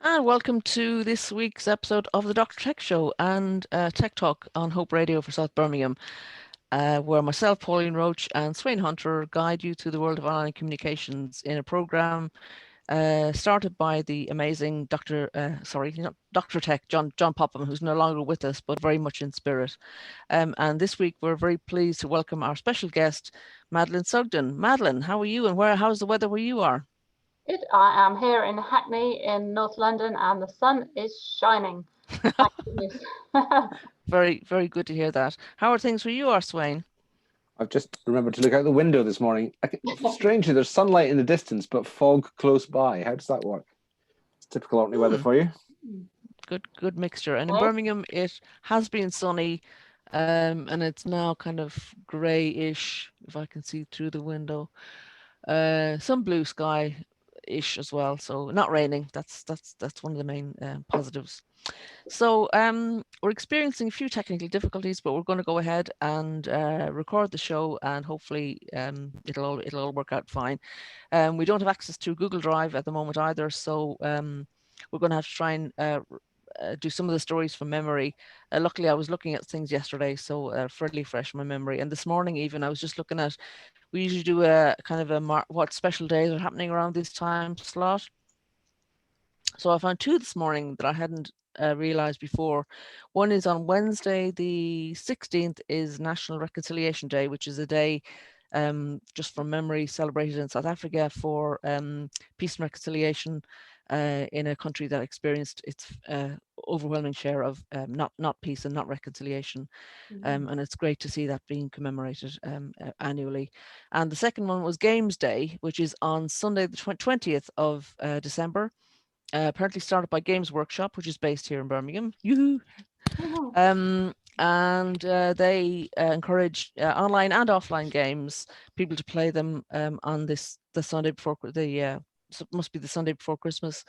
And welcome to this week's episode of the Dr. Tech Show and Tech Talk on Hope Radio for South Birmingham, where myself, Pauline Roche, and Sweyn Hunter guide you through the world of online communications in a program started by the amazing Dr. Tech, John Popham, who's no longer with us, but very much in spirit. And this week, we're very pleased to welcome our special guest, Madeleine Sugden. Madeleine, how are you, and how's the weather where you are? I am here in Hackney in North London and the sun is shining. Thank goodness. Very, very good to hear that. How are things where you are, Sweyn? I've just remembered to look out the window this morning. Strangely, there's sunlight in the distance, but fog close by. How does that work? It's typical Orkney weather for you. Good mixture. And in Birmingham, it has been sunny, and it's now kind of grey-ish, if I can see through the window. Some blue sky-ish as well, so not raining. That's one of the main positives. So we're experiencing a few technical difficulties, but we're going to go ahead and record the show, and hopefully it'll all work out fine. We don't have access to Google Drive at the moment either, so we're going to have to try and do some of the stories from memory. Luckily, I was looking at things yesterday, so fairly fresh in my memory. And this morning, even I was just looking at. We usually do a kind of what special days are happening around this time slot. So I found two this morning that I hadn't realized before. One is on Wednesday, the 16th, is National Reconciliation Day, which is a day, just from memory, celebrated in South Africa for peace and reconciliation in a country that experienced its overwhelming share of not peace and not reconciliation. And it's great to see that being commemorated annually. And the second one was Games Day, which is on Sunday, the 20th of December. Apparently started by Games Workshop, which is based here in Birmingham. Yoo-hoo! And they encourage online and offline games, people to play them on the Sunday before must be the Sunday before Christmas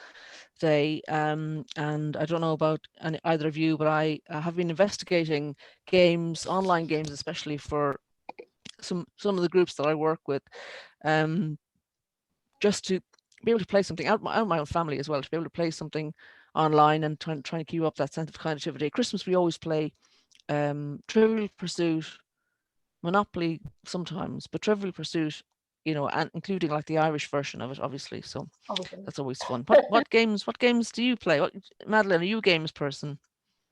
Day. And I don't know about either of you, but I have been investigating online games, especially for some of the groups that I work with, just to be able to play something out of my own family as well, to be able to play something online and trying to keep up that sense of connectivity. Christmas, we always play Trivial Pursuit, Monopoly sometimes, but Trivial Pursuit, and including like the Irish version of it, obviously. So that's always fun. What games do you play? Madeleine, are you a games person?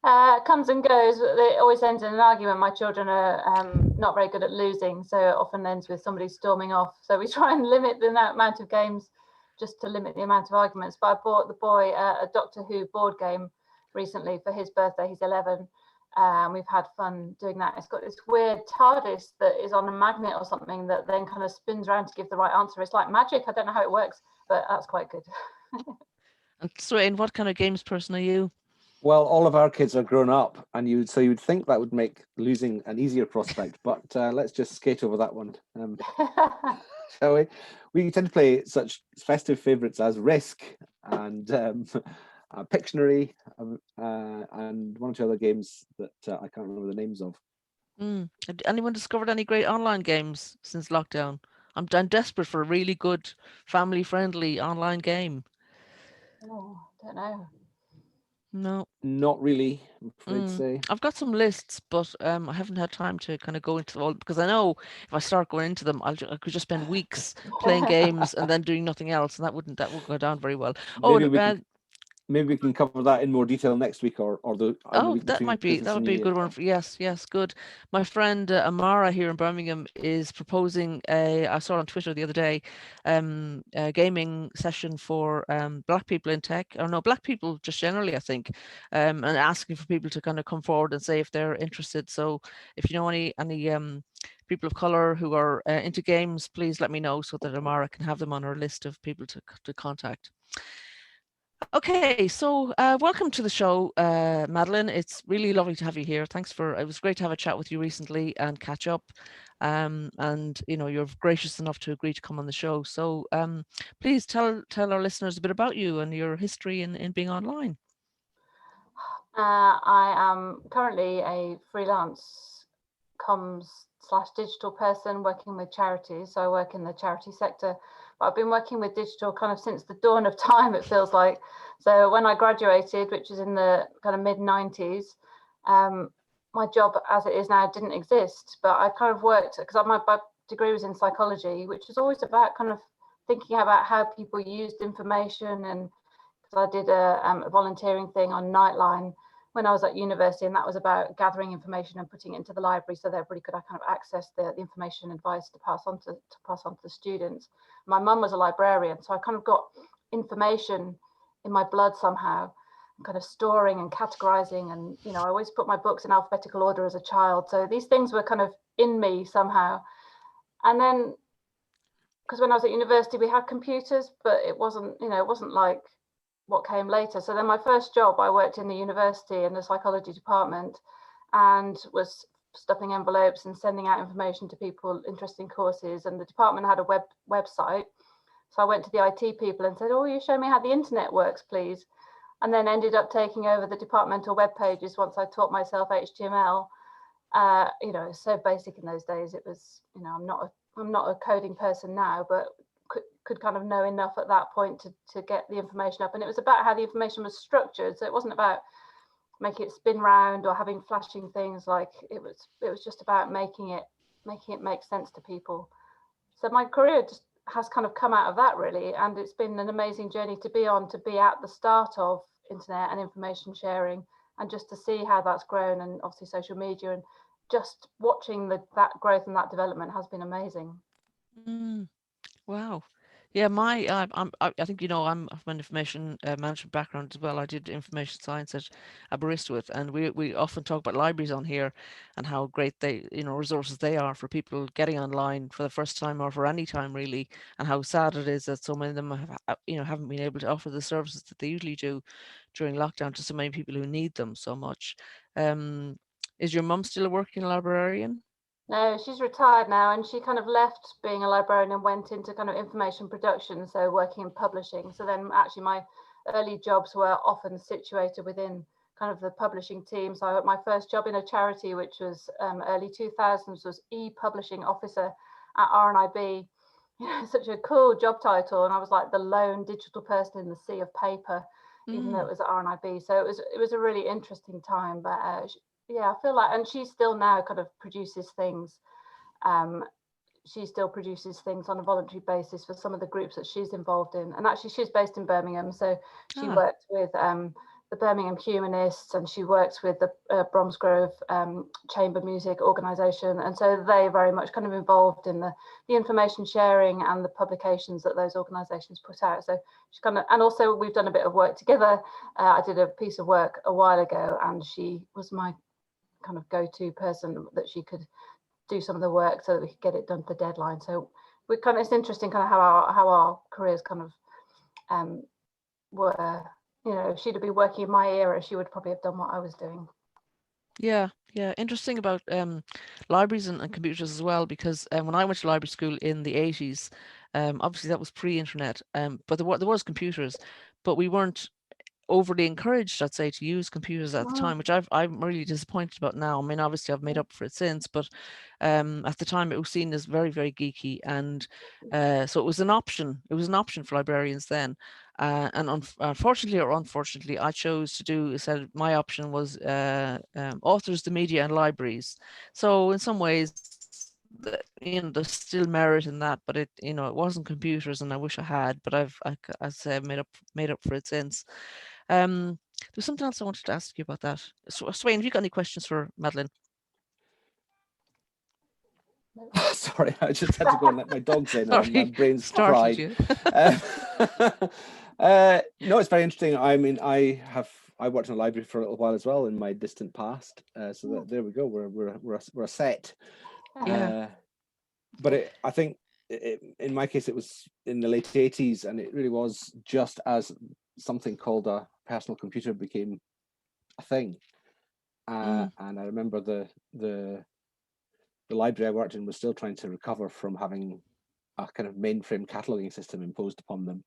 Comes and goes. It always ends in an argument. My children are not very good at losing, so it often ends with somebody storming off. So we try and limit the amount of games just to limit the amount of arguments. But I bought the boy a Doctor Who board game recently for his birthday. He's 11. We've had fun doing that. It's got this weird TARDIS that is on a magnet or something that then kind of spins around to give the right answer. It's like magic. I don't know how it works, but that's quite good. And Sweyn, what kind of games person are you? Well, all of our kids are grown up, and you'd think that would make losing an easier prospect, but let's just skate over that one. Shall we? We tend to play such festive favourites as Risk and Pictionary, and one or two other games that I can't remember the names of. Had anyone discovered any great online games since lockdown? I'm desperate for a really good family-friendly online game. Oh, I don't know. No, not really, I'm afraid to say. I've got some lists, but I haven't had time to kind of go into all, because I know if I start going into them, I could just spend weeks playing games and then doing nothing else, and that wouldn't go down very well. Maybe we can cover that in more detail next week, or the week that would be a good one. Yes, good. My friend Amara here in Birmingham is proposing I saw on Twitter the other day, a gaming session for Black people in tech, or no, Black people just generally, I think, and asking for people to kind of come forward and say if they're interested. So if you know any people of color who are into games, please let me know so that Amara can have them on her list of people to contact. Okay, so welcome to the show, Madeleine. It's really lovely to have you here. It was great to have a chat with you recently and catch up. And you're gracious enough to agree to come on the show. So please tell our listeners a bit about you and your history in being online. I am currently a freelance comms/digital person working with charities. So I work in the charity sector. But I've been working with digital kind of since the dawn of time, it feels like. So when I graduated, which is in the kind of mid-90s, my job as it is now didn't exist, but I kind of worked, because my degree was in psychology, which is always about kind of thinking about how people used information. And because I did a volunteering thing on Nightline when I was at university, and that was about gathering information and putting it into the library so that everybody could kind of access the information and advice to pass on to the students. My mum was a librarian, so I kind of got information in my blood somehow, kind of storing and categorizing. And I always put my books in alphabetical order as a child, so these things were kind of in me somehow. And then, because when I was at university we had computers, but it wasn't like what came later. So then my first job, I worked in the university in the psychology department and was stuffing envelopes and sending out information to people interested in courses. And the department had a website, so I went to the IT people and said, "Oh, you show me how the internet works, please." And then ended up taking over the departmental web pages once I taught myself HTML. It's so basic in those days. It was, I'm not a coding person now, but could kind of know enough at that point to get the information up. And it was about how the information was structured. So it wasn't about making it spin round or having flashing things. Like it was just about making it make sense to people. So my career just has kind of come out of that, really. And it's been an amazing journey to be at the start of internet and information sharing, and just to see how that's grown, and obviously social media, and just watching that growth and that development has been amazing. Wow. Yeah, I think I'm of an information management background as well. I did information science at Aberystwyth, and we often talk about libraries on here and how great they resources they are for people getting online for the first time or for any time really, and how sad it is that so many of them haven't been able to offer the services that they usually do during lockdown to so many people who need them so much. Is your mum still a working librarian? No, she's retired now, and she kind of left being a librarian and went into kind of information production, so working in publishing. So then actually my early jobs were often situated within kind of the publishing team. So my first job in a charity, which was early 2000s, was e-publishing officer at RNIB. Such a cool job title, and I was like the lone digital person in the sea of paper, even though it was at RNIB. So it was a really interesting time. But I feel like, and she still now kind of produces things. She still produces things on a voluntary basis for some of the groups that she's involved in. And actually, she's based in Birmingham, so she worked with the Birmingham Humanists, and she works with the Bromsgrove Chamber Music Organisation. And so they very much kind of involved in the information sharing and the publications that those organisations put out. So she kind of, and also we've done a bit of work together. I did a piece of work a while ago, and she was my kind of go-to person that she could do some of the work so that we could get it done for deadline. So we kind of, it's interesting kind of how our careers kind of were. If she'd have been working in my era, she would probably have done what I was doing. Yeah, interesting about libraries and computers as well, because when I went to library school in the 80s, obviously that was pre-internet, but there was computers, but we weren't overly encouraged, I'd say, to use computers at the time, which I'm really disappointed about now. I mean, obviously I've made up for it since, but at the time it was seen as very, very geeky, and so it was an option. It was an option for librarians then, and unfortunately or unfortunately, I chose to do. Said my option was authors, the media, and libraries. So in some ways, there's still merit in that, but it wasn't computers, and I wish I had. But as I say, I've made up for it since. There's something else I wanted to ask you about that. So, Sweyn, have you got any questions for Madeleine? Sorry, I just had to go and let my dogs in. My brain's fried. No, it's very interesting. I mean, I worked in a library for a little while as well in my distant past. So there we go. We're a set. Yeah. But I think in my case, it was in the late 80s, and it really was just as something called a personal computer became a thing. And I remember the library I worked in was still trying to recover from having a kind of mainframe cataloging system imposed upon them,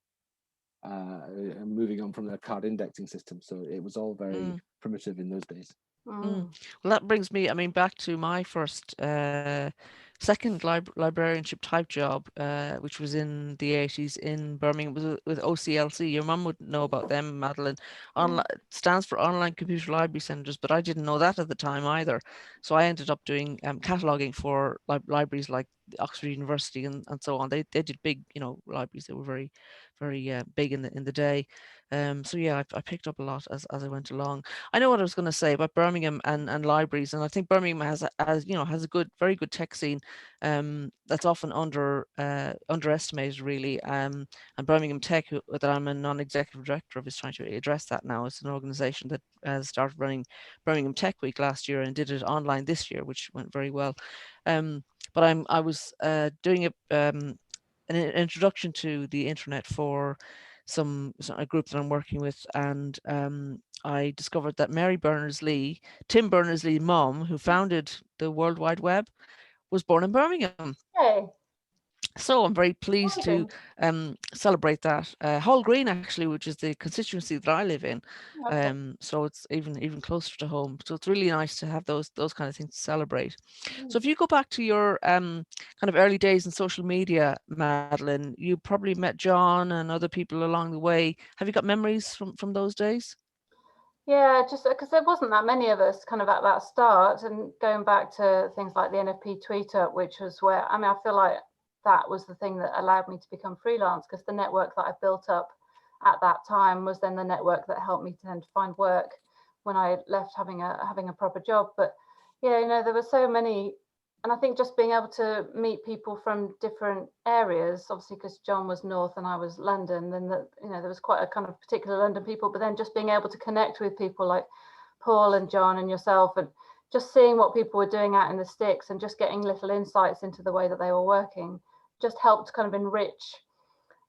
and moving on from their card indexing system. So it was all very primitive in those days. Well, that brings me, back to my first second librarianship type job, which was in the 80s in Birmingham. It was with OCLC. Your mum would know about them, Madeleine. Stands for Online Computer Library Centres, but I didn't know that at the time either. So I ended up doing cataloguing for libraries like Oxford University and so on. They did big, libraries. They were very, very big in the day. So yeah, I picked up a lot as I went along. I know what I was going to say about Birmingham and libraries, and I think Birmingham has a very good tech scene that's often underestimated really. And Birmingham Tech, that I'm a non-executive director of, is trying to address that now. It's an organisation that started running Birmingham Tech Week last year and did it online this year, which went very well. But I was doing an introduction to the internet for a group that I'm working with, and I discovered that Mary Berners-Lee, Tim Berners-Lee's mom, who founded the World Wide Web, was born in Birmingham. Hey. So I'm very pleased to celebrate that. Hall Green, actually, which is the constituency that I live in. So it's even closer to home. So it's really nice to have those kind of things to celebrate. So if you go back to your kind of early days in social media, Madeleine, you probably met John and other people along the way. Have you got memories from those days? Yeah, just because there wasn't that many of us kind of at that start, and going back to things like the NFP tweet up, which was where, I feel like that was the thing that allowed me to become freelance, because the network that I built up at that time was then the network that helped me to then find work when I left having a proper job. But yeah, there were so many, and I think just being able to meet people from different areas, obviously because John was North and I was London, then there was quite a kind of particular London people, but then just being able to connect with people like Paul and John and yourself, and just seeing what people were doing out in the sticks and just getting little insights into the way that they were working just helped kind of enrich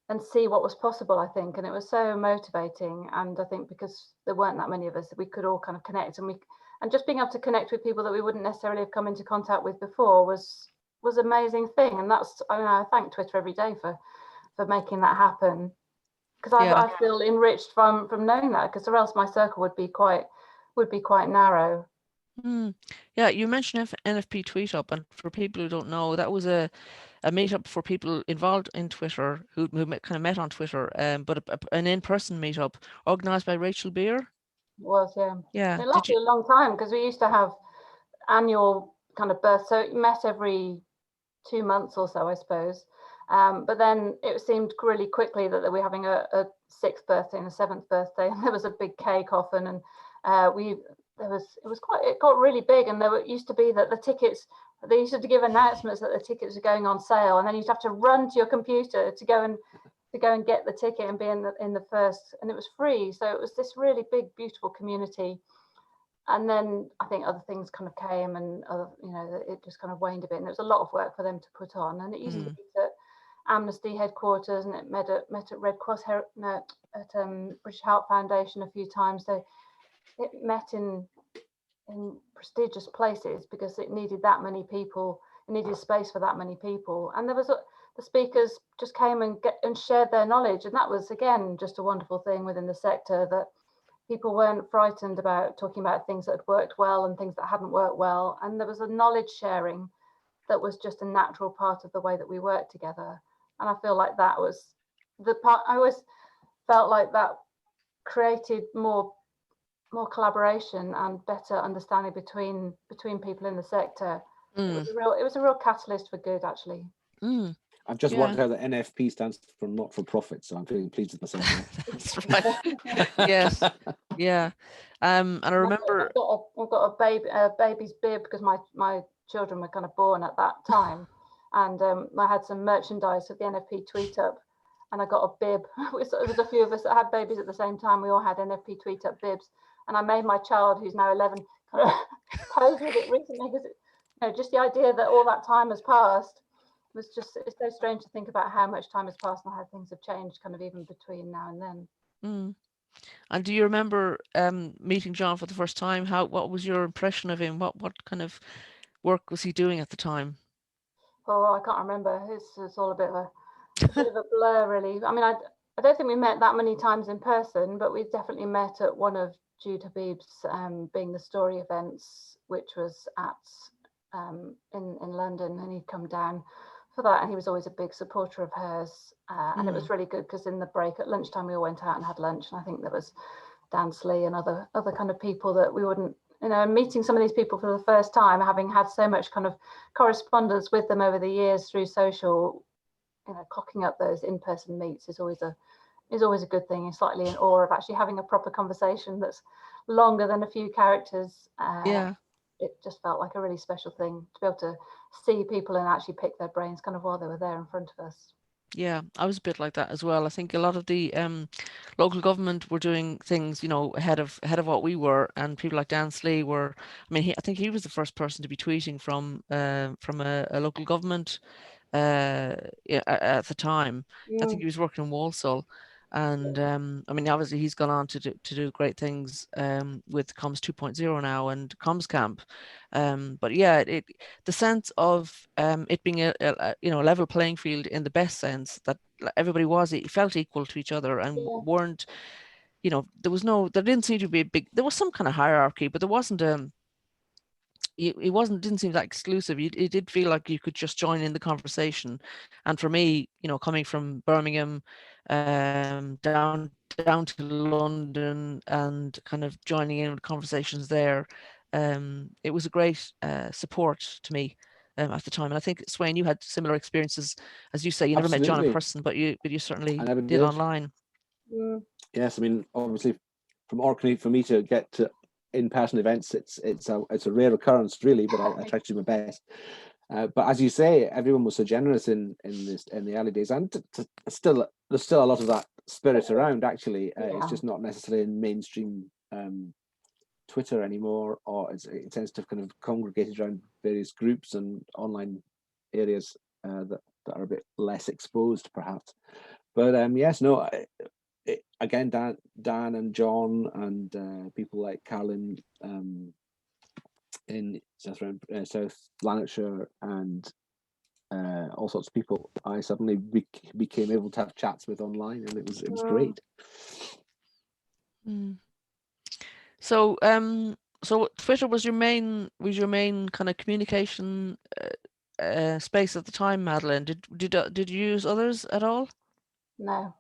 and see what was possible, I think. And it was so motivating. And I think because there weren't that many of us, we could all kind of connect, and just being able to connect with people that we wouldn't necessarily have come into contact with before was an amazing thing. And that's, I thank Twitter every day for making that happen, because I feel enriched from knowing that, because or else my circle would be quite narrow. Yeah, you mentioned NFP Tweet Up, and for people who don't know, that was a meetup for people involved in Twitter who kind of met on Twitter, but an in-person meetup organised by Rachel Beer. It was, yeah. It lasted a long time, because we used to have annual kind of bursts, so it met every 2 months or so, I suppose. But then it seemed really quickly that we were having a 6th birthday and a 7th birthday, and there was a big cake often, and it got really big, and there used to be that the tickets, they used to give announcements that the tickets are going on sale, and then you'd have to run to your computer to go and get the ticket and be in the first, and it was free. So it was this really big, beautiful community. And then I think other things kind of came, and it just kind of waned a bit, and it was a lot of work for them to put on. And it used to be at Amnesty headquarters, and it met at Red Cross at British Heart Foundation a few times. So it met in prestigious places because it needed that many people. It needed space for that many people, and there was the speakers just came and shared their knowledge, and that was again just a wonderful thing within the sector, that people weren't frightened about talking about things that had worked well and things that hadn't worked well, and there was a knowledge sharing that was just a natural part of the way that we worked together. And I feel like that was the part. I always felt like that created more collaboration and better understanding between people in the sector. It was a real catalyst for good, actually. I've just worked out that NFP stands for not for profit, so I'm feeling pleased with myself. That's right. Yes. Yeah. And I remember I've got a baby's bib, because my children were kind of born at that time, and I had some merchandise of the NFP tweet up, and I got a bib. There was a few of us that had babies at the same time. We all had NFP tweet up bibs, and I made my child, who's now 11, kind of pose with it recently, because just the idea that all that time has passed was just, it's so strange to think about how much time has passed and how things have changed kind of even between now and then. And do you remember meeting John for the first time? What was your impression of him? What kind of work was he doing at the time? Oh, I can't remember. It's all a bit of a blur, really. I mean, I don't think we met that many times in person, but we definitely met at one of Jude Habib's Being the Story events, which was at in London, and he'd come down for that, and he was always a big supporter of hers. And it was really good because in the break at lunchtime we all went out and had lunch, and I think there was Dan Slee and other kind of people that we wouldn't, meeting some of these people for the first time, having had so much kind of correspondence with them over the years through social, clocking up those in-person meets is always a good thing. You're slightly in awe of actually having a proper conversation that's longer than a few characters. Yeah. It just felt like a really special thing to be able to see people and actually pick their brains kind of while they were there in front of us. Yeah, I was a bit like that as well. I think a lot of the local government were doing things, ahead of what we were, and people like Dan Slee were. I mean, I think he was the first person to be tweeting from a local government at the time. I think he was working in Walsall, and I mean, obviously he's gone on to do great things with Comms 2.0 now and Comms Camp. But yeah, the sense of it being a level playing field in the best sense, that everybody felt equal to each other and weren't, there didn't seem to be there was some kind of hierarchy, but there wasn't it didn't seem that exclusive. It did feel like you could just join in the conversation. And for me, coming from Birmingham down to London and kind of joining in with conversations there, it was a great support to me at the time. And I think, Sweyn, you had similar experiences. As you say, you never met John in person, but you certainly did online. Yes, I mean, obviously from Orkney, for me to get to in-person events, it's a rare occurrence really, but I try to do my best. But as you say, everyone was so generous in the early days, and there's still a lot of that spirit around. Actually, it's just not necessarily in mainstream Twitter anymore, or it tends to kind of congregate around various groups and online areas that are a bit less exposed, perhaps. But yes, no. Again, Dan and John and people like Caroline in South Lanarkshire and all sorts of people, I suddenly became able to have chats with online, and it was great. So so Twitter was your main kind of communication space at the time, Madeleine. Did you use others at all? No.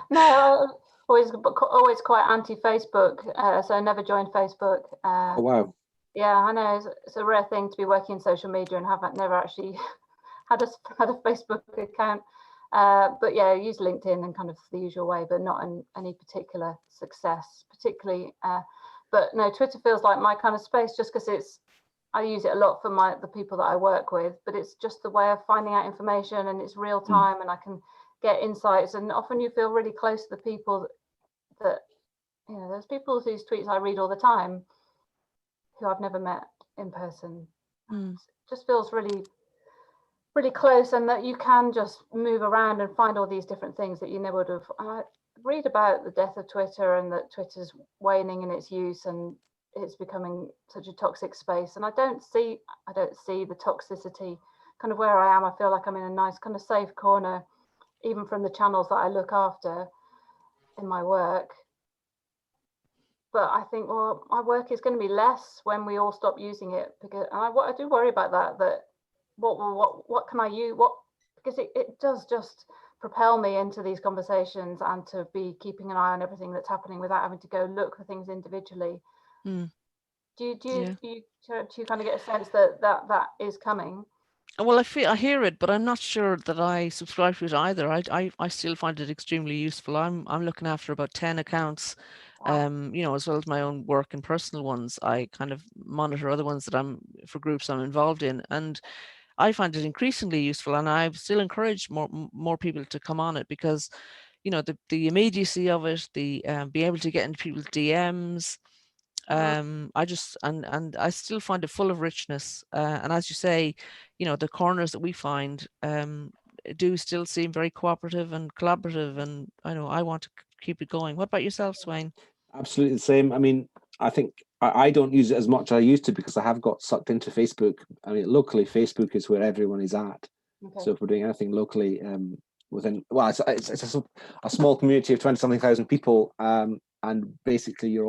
No, always quite anti-Facebook, so I never joined Facebook. Oh wow! Yeah, I know it's a rare thing to be working in social media and never actually had a Facebook account. But yeah, I use LinkedIn in kind of the usual way, but not in any particular success, particularly. But no, Twitter feels like my kind of space, just because I use it a lot for the people that I work with, but it's just the way of finding out information, and it's real time, and I can get insights, and often you feel really close to the people that there's people whose tweets I read all the time who I've never met in person. It just feels really, really close, and that you can just move around and find all these different things that you never would have. I read about the death of Twitter and that Twitter's waning in its use and it's becoming such a toxic space, and I don't see the toxicity kind of where I am. I feel like I'm in a nice kind of safe corner, even from the channels that I look after in my work. But I think, well, my work is going to be less when we all stop using it, because I do worry about that what can I use, because it does just propel me into these conversations and to be keeping an eye on everything that's happening without having to go look for things individually. Do you kind of get a sense that is coming? Well, I hear it, but I'm not sure that I subscribe to it either. I still find it extremely useful. I'm looking after about 10 accounts, as well as my own work and personal ones. I kind of monitor other ones for groups I'm involved in, and I find it increasingly useful. And I still encourage more people to come on it, because the immediacy of it, the being able to get into people's DMs. I just and I still find it full of richness, and as you say, the corners that we find do still seem very cooperative and collaborative, and I know I want to keep it going. What about yourself, Sweyn? Absolutely the same. I mean, I think I don't use it as much as I used to, because I have got sucked into Facebook. I mean, locally, Facebook is where everyone is at. So if we're doing anything locally within, well, it's a small community of 20-something thousand people. and basically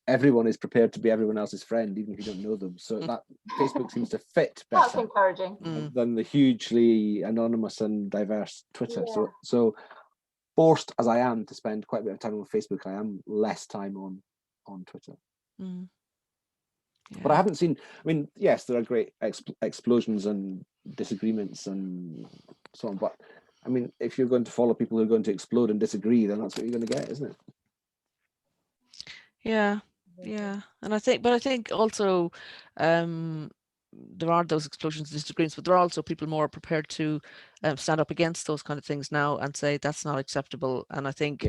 everyone is prepared to be everyone else's friend, even if you don't know them. So that Facebook seems to fit That's better encouraging. than the hugely anonymous and diverse Twitter. Yeah. So forced as I am to spend quite a bit of time on Facebook, I am less time on Twitter. But I haven't seen, I mean, yes, there are great explosions and disagreements and so on, but I mean, if you're going to follow people who are going to explode and disagree, then that's what you're going to get, isn't it? Yeah, and I think also there are those explosions and disagreements, but there are also people more prepared to stand up against those kind of things now and say that's not acceptable. And I think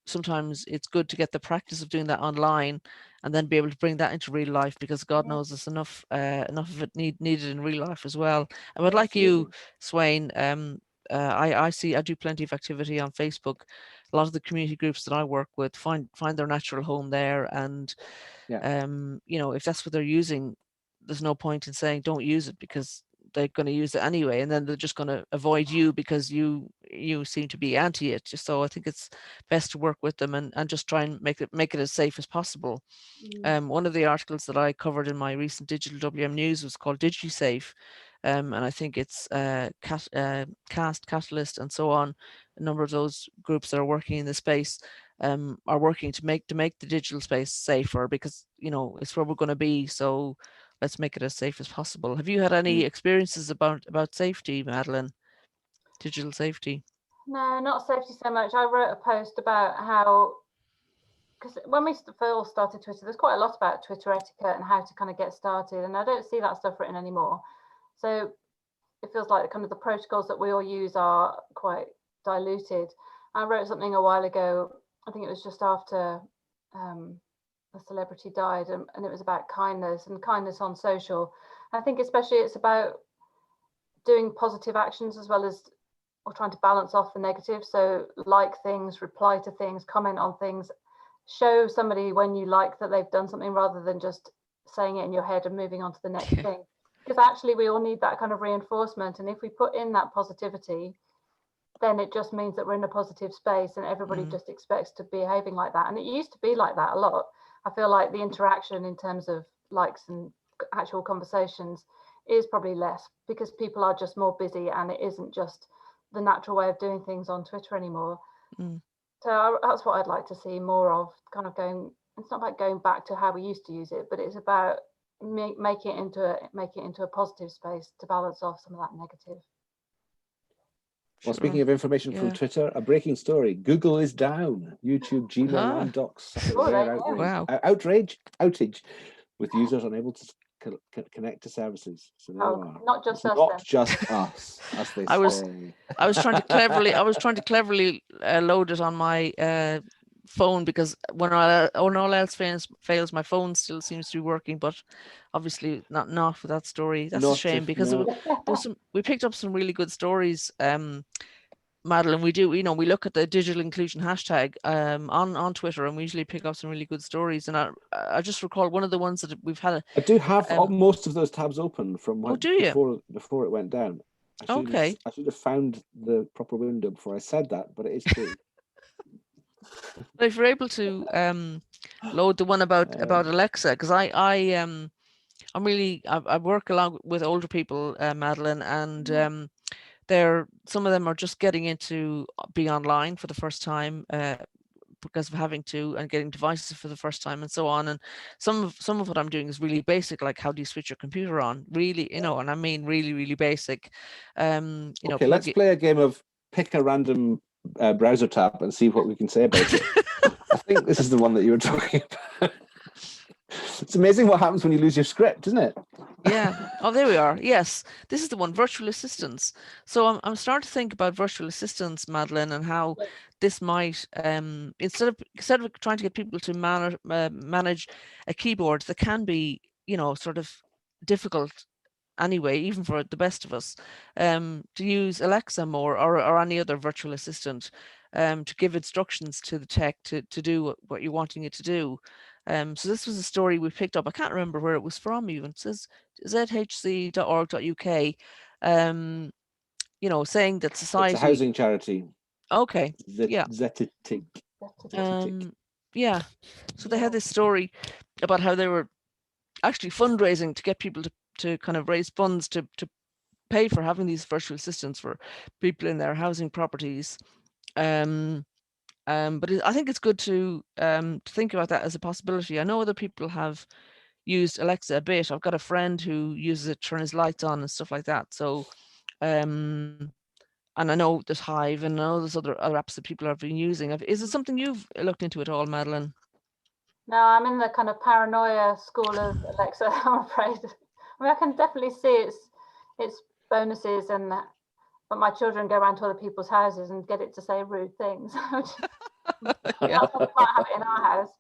sometimes it's good to get the practice of doing that online and then be able to bring that into real life, because God knows there's enough of it needed in real life as well. And but like you, Sweyn, I do plenty of activity on Facebook. A lot of the community groups that I work with find their natural home there, and if that's what they're using, there's no point in saying don't use it, because they're going to use it anyway, and then they're just going to avoid you because you seem to be anti it. So I think it's best to work with them and just try and make it as safe as possible. One of the articles that I covered in my recent Digital WM News was called DigiSafe, and I think it's Cast, Catalyst, and so on. A number of those groups that are working in the space are working to make the digital space safer, because it's where we're going to be. So let's make it as safe as possible. Have you had any experiences about safety, Madeleine? Digital safety? No, not safety so much. I wrote a post about how, because when we first started Twitter, there's quite a lot about Twitter etiquette and how to kind of get started, and I don't see that stuff written anymore. So it feels like kind of the protocols that we all use are quite diluted. I wrote something a while ago, I think it was just after a celebrity died, and it was about kindness and kindness on social. I think especially it's about doing positive actions as well as or trying to balance off the negative. So like things, reply to things, comment on things, show somebody when you like that they've done something, rather than just saying it in your head and moving on to the next thing. Because actually we all need that kind of reinforcement. And if we put in that positivity, then it just means that we're in a positive space and everybody just expects to be behaving like that. And it used to be like that a lot. I feel like the interaction in terms of likes and actual conversations is probably less, because people are just more busy and it isn't just the natural way of doing things on Twitter anymore. So that's what I'd like to see more of, kind of going, it's not about going back to how we used to use it, but it's about making it into a positive space to balance off some of that negative. Well, speaking of information from Twitter, a breaking story: Google is down. YouTube, Gmail, and Docs suffer rare outage with users unable to connect to services. So there you are. Not just it's us. Not just us, as they say. I was trying to cleverly load it on my phone, because when all else fails, my phone still seems to be working. But obviously not for that story. That's a shame, because we picked up some really good stories. Madeleine, we do, we look at the digital inclusion hashtag on Twitter, and we usually pick up some really good stories. And I just recall one of the ones that we've had. I do have most of those tabs open from before it went down. I should have found the proper window before I said that, but it is true. If you're able to load the one about Alexa, because I work along with older people, Madeleine, and some of them are just getting into being online for the first time because of having to, and getting devices for the first time and so on. And some of what I'm doing is really basic, like how do you switch your computer on? Really, and I mean really, really basic. Okay, let's play a game of pick a random browser tab and see what we can say about it. I think this is the one that you were talking about. It's amazing what happens when you lose your script, isn't it? Yeah. Oh, there we are. Yes, this is the one, virtual assistants. So I'm starting to think about virtual assistants, Madeleine, and how this might, instead of trying to get people to manage a keyboard that can be, sort of difficult anyway, even for the best of us, to use Alexa more, or any other virtual assistant, to give instructions to the tech to do what you're wanting it to do. So this was a story we picked up. I can't remember where it was from even. It says zhc.org.uk, saying that society... It's a housing charity. Okay. Zetetic. Yeah. So they had this story about how they were actually fundraising to get people to kind of raise funds to pay for having these virtual assistants for people in their housing properties. But I think it's good to think about that as a possibility. I know other people have used Alexa a bit. I've got a friend who uses it to turn his lights on and stuff like that. So, and I know there's Hive and I know there's other apps that people have been using. Is it something you've looked into at all, Madeleine? No, I'm in the kind of paranoia school of Alexa, I'm afraid. I mean, I can definitely see its bonuses, but my children go around to other people's houses and get it to say rude things. That's why we can't have it in our house.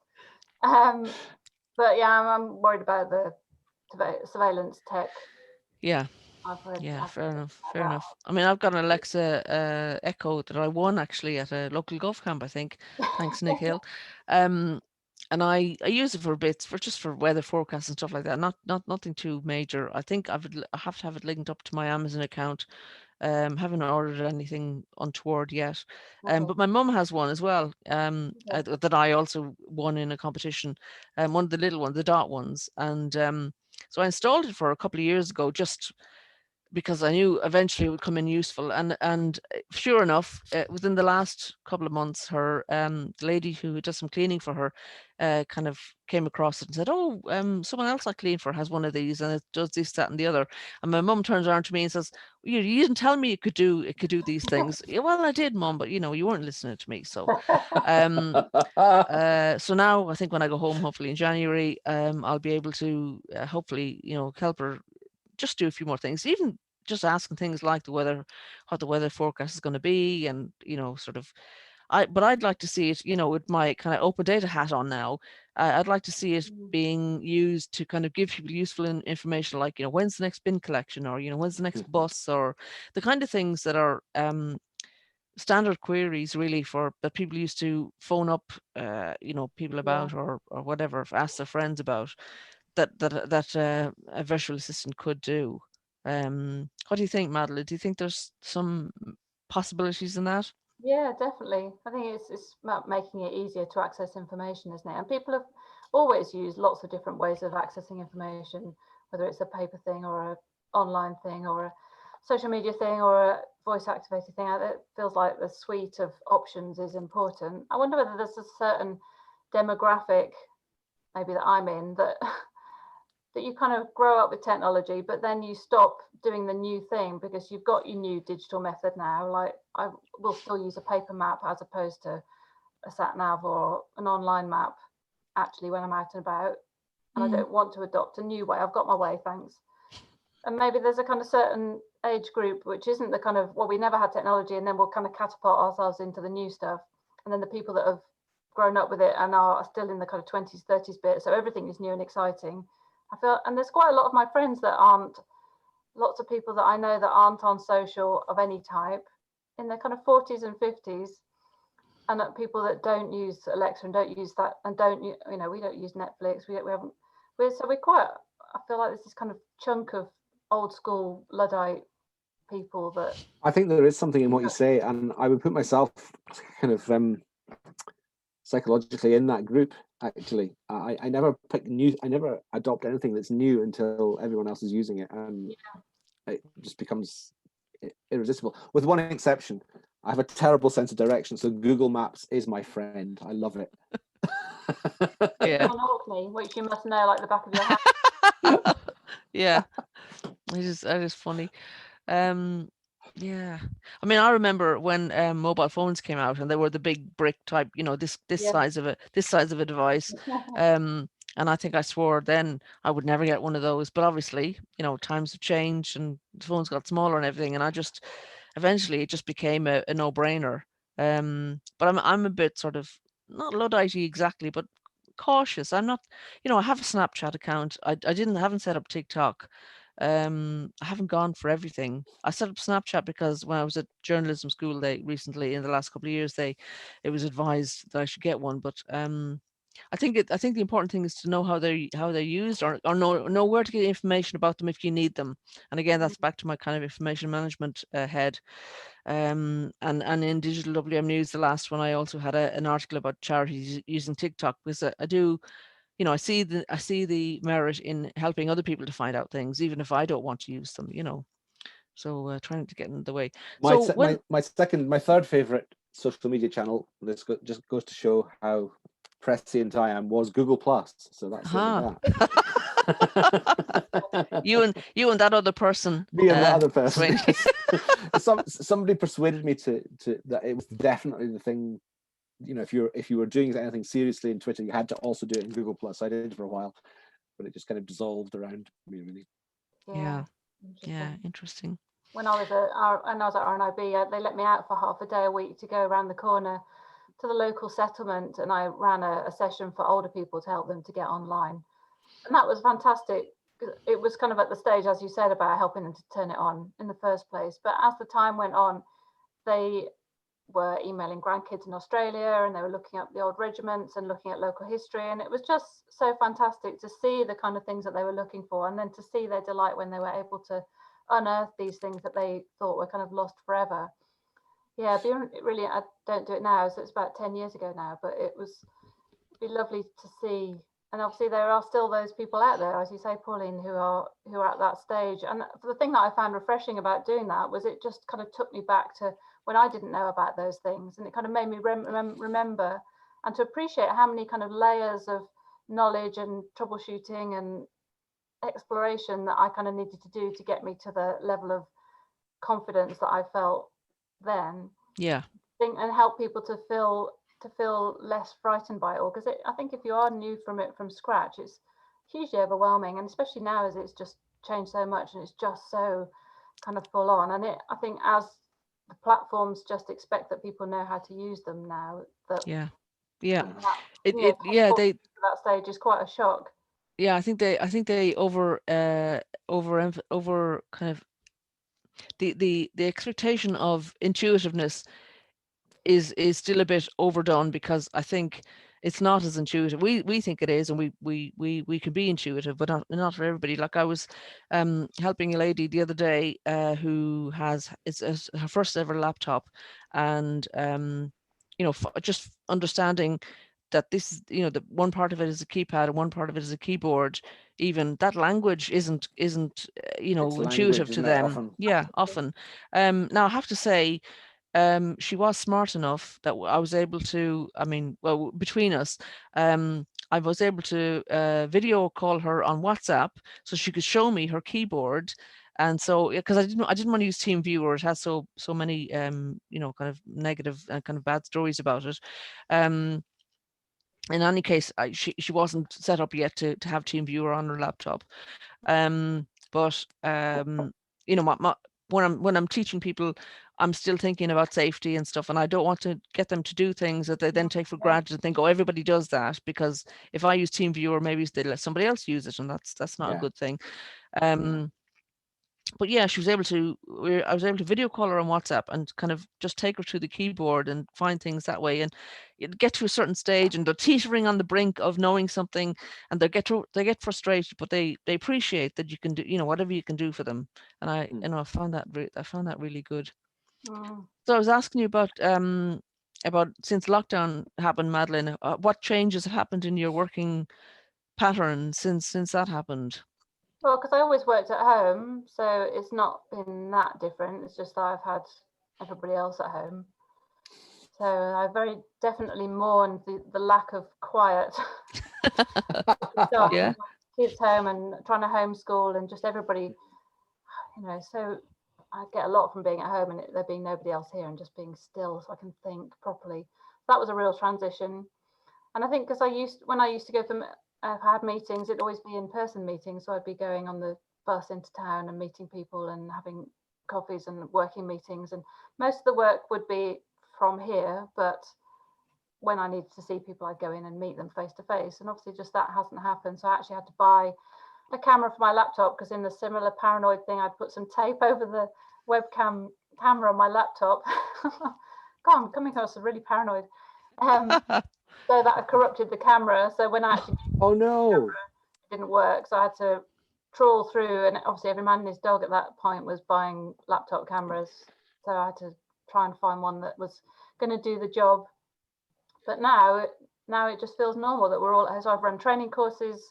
But yeah, I'm worried about the surveillance tech. Yeah. Fair enough. I mean, I've got an Alexa Echo that I won actually at a local golf camp, I think, thanks Nick Hill. And I use it for bits, for weather forecasts and stuff like that. Nothing too major. I think I have to have it linked up to my Amazon account. Haven't ordered anything untoward yet. But my mum has one as well. That I also won in a competition. One of the little ones, the dot ones, and so I installed it for a couple of years ago, just because I knew eventually it would come in useful. And sure enough, within the last couple of months, her the lady who does some cleaning for her kind of came across it and said, "Oh, someone else I clean for has one of these, and it does this, that, and the other." And my mum turns around to me and says, "You didn't tell me it could do these things." Yeah, well, I did, Mum, but you weren't listening to me. So, so now I think when I go home, hopefully in January, I'll be able to hopefully help her just do a few more things, even just asking things like what the weather forecast is going to be, and sort of but I'd like to see it, with my kind of open data hat on now. I'd like to see it being used to kind of give people useful information, like when's the next bin collection, or when's the next bus, or the kind of things that are standard queries really for that people used to phone up people about, or whatever, ask their friends about, that a virtual assistant could do. What do you think, Madeleine? Do you think there's some possibilities in that? Yeah, definitely. I think it's about making it easier to access information, isn't it? And people have always used lots of different ways of accessing information, whether it's a paper thing or an online thing or a social media thing or a voice activated thing. It feels like the suite of options is important. I wonder whether there's a certain demographic maybe that I'm in that you kind of grow up with technology, but then you stop doing the new thing because you've got your new digital method now. Like I will still use a paper map as opposed to a sat nav or an online map actually when I'm out and about. And I don't want to adopt a new way. I've got my way, thanks. And maybe there's a kind of certain age group which isn't the kind of, well, we never had technology and then we'll kind of catapult ourselves into the new stuff. And then the people that have grown up with it and are still in the kind of 20s, 30s bit, so everything is new and exciting. I feel, and there's quite a lot of my friends that aren't, lots of people that I know that aren't on social of any type in their kind of 40s and 50s, and people that don't use Alexa and don't use that, and don't, we don't use Netflix. We haven't, so we're quite, I feel like there's this kind of chunk of old school Luddite people that. I think there is something in what you say, and I would put myself kind of psychologically in that group. Actually, I never pick new. I never adopt anything that's new until everyone else is using it, and it just becomes irresistible. With one exception, I have a terrible sense of direction, so Google Maps is my friend. I love it. Yeah, which you must know like the back of your hand. Yeah, it's just funny. Yeah, I mean, I remember when mobile phones came out, and they were the big brick type, this size of a device. And I think I swore then I would never get one of those. But obviously, times have changed, and the phones got smaller and everything. And eventually, it just became a no-brainer. But I'm a bit sort of not Luddite exactly, but cautious. I'm not, I have a Snapchat account. I haven't set up TikTok. I haven't gone for everything. I set up Snapchat because when I was at journalism school, they recently, in the last couple of years, it was advised that I should get one. But I think the important thing is to know how they're used, or know where to get information about them if you need them. And again, that's back to my kind of information management head. And in Digital WM News, the last one, I also had an article about charities using TikTok, because I do, I see the merit in helping other people to find out things, even if I don't want to use them. So trying to get in the way. My third favorite social media channel, this just goes to show how prescient I am, was Google Plus. So that's that. you and that other person. Me and that other person. Sweyn. Somebody persuaded me to that it was definitely the thing. If you were doing anything seriously in Twitter, you had to also do it in Google Plus. I did it for a while, but it just kind of dissolved around me, really. Yeah. Interesting. When I was at RNIB, they let me out for half a day a week to go around the corner to the local settlement, and I ran a session for older people to help them to get online, and that was fantastic. It was kind of at the stage, as you said, about helping them to turn it on in the first place. But as the time went on, they were emailing grandkids in Australia, and they were looking up the old regiments and looking at local history, and it was just so fantastic to see the kind of things that they were looking for, and then to see their delight when they were able to unearth these things that they thought were kind of lost forever. Yeah, really, I don't do it now, so it's about 10 years ago now, but it'd be lovely to see. And obviously there are still those people out there, as you say, Pauline, who are at that stage. And the thing that I found refreshing about doing that was it just kind of took me back to when I didn't know about those things, and it kind of made me remember and to appreciate how many kind of layers of knowledge and troubleshooting and exploration that I kind of needed to do to get me to the level of confidence that I felt then. Yeah. And help people to feel less frightened by it all, because I think if you are new from scratch, it's hugely overwhelming, and especially now as it's just changed so much and it's just so kind of full on. And I think as the platforms just expect that people know how to use them now, that they that stage is quite a shock. Yeah, I think they over kind of the expectation of intuitiveness is still a bit overdone, because I think it's not as intuitive. We think it is, and we can be intuitive, but not for everybody. Like I was helping a lady the other day who it's her first ever laptop, and just understanding that this is, that one part of it is a keypad and one part of it is a keyboard. Even that language isn't intuitive to them. Often. Now I have to say, she was smart enough that I was able to, between us, I was able to video call her on WhatsApp so she could show me her keyboard. And so, because I didn't want to use TeamViewer, it has so many kind of negative and kind of bad stories about it. In any case, she wasn't set up yet to have TeamViewer on her laptop. But when I'm teaching people, I'm still thinking about safety and stuff, and I don't want to get them to do things that they then take for granted and think, oh, everybody does that, because if I use TeamViewer, maybe they let somebody else use it, and that's not a good thing. But yeah, I was able to video call her on WhatsApp and kind of just take her to the keyboard and find things that way. And you get to a certain stage and they're teetering on the brink of knowing something, and they get frustrated, but they appreciate that you can do, whatever you can do for them. And I found that really good. So I was asking you about since lockdown happened, Madeleine, what changes have happened in your working pattern since that happened? Well, because I always worked at home, so it's not been that different. It's just that I've had everybody else at home. So I very definitely mourned the lack of quiet. Yeah. Kids home and trying to homeschool, and just everybody, so I get a lot from being at home and there being nobody else here and just being still so I can think properly. That was a real transition. And I think because when I used to go for if I had meetings, it'd always be in-person meetings. So I'd be going on the bus into town and meeting people and having coffees and working meetings. And most of the work would be from here. But when I needed to see people, I'd go in and meet them face to face. And obviously just that hasn't happened. So I actually had to buy a camera for my laptop, because in the similar paranoid thing, I'd put some tape over the webcam camera on my laptop. God, I'm coming across really paranoid. So that corrupted the camera. So when I actually Oh no. it didn't work, so I had to trawl through, and obviously every man and his dog at that point was buying laptop cameras, so I had to try and find one that was going to do the job. But now it just feels normal that we're all, so I've run training courses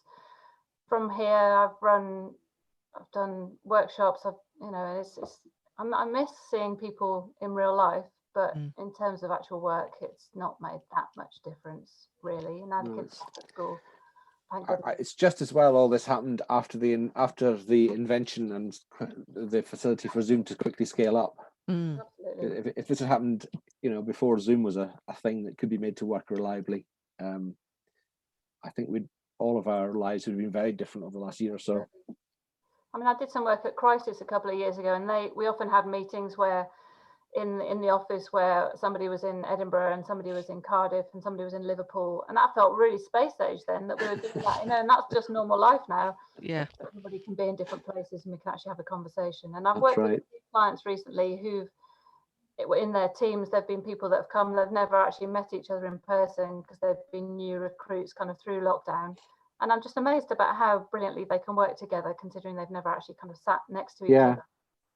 from here, I've done workshops, I miss seeing people in real life, but in terms of actual work, it's not made that much difference really. Now the kids are at school. It's just as well all this happened after the invention and the facility for Zoom to quickly scale up. Absolutely. If this had happened, before Zoom was a thing that could be made to work reliably, I think all of our lives would have been very different over the last year or so. I mean, I did some work at Crisis a couple of years ago, and we often had meetings where in the office where somebody was in Edinburgh and somebody was in Cardiff and somebody was in Liverpool, and that felt really space age then that we were doing that, and that's just normal life now. Yeah, everybody can be in different places and we can actually have a conversation. And I've worked with clients recently who've in their teams, there've been people that have come, they've never actually met each other in person because they've been new recruits kind of through lockdown. And I'm just amazed about how brilliantly they can work together, considering they've never actually kind of sat next to each other.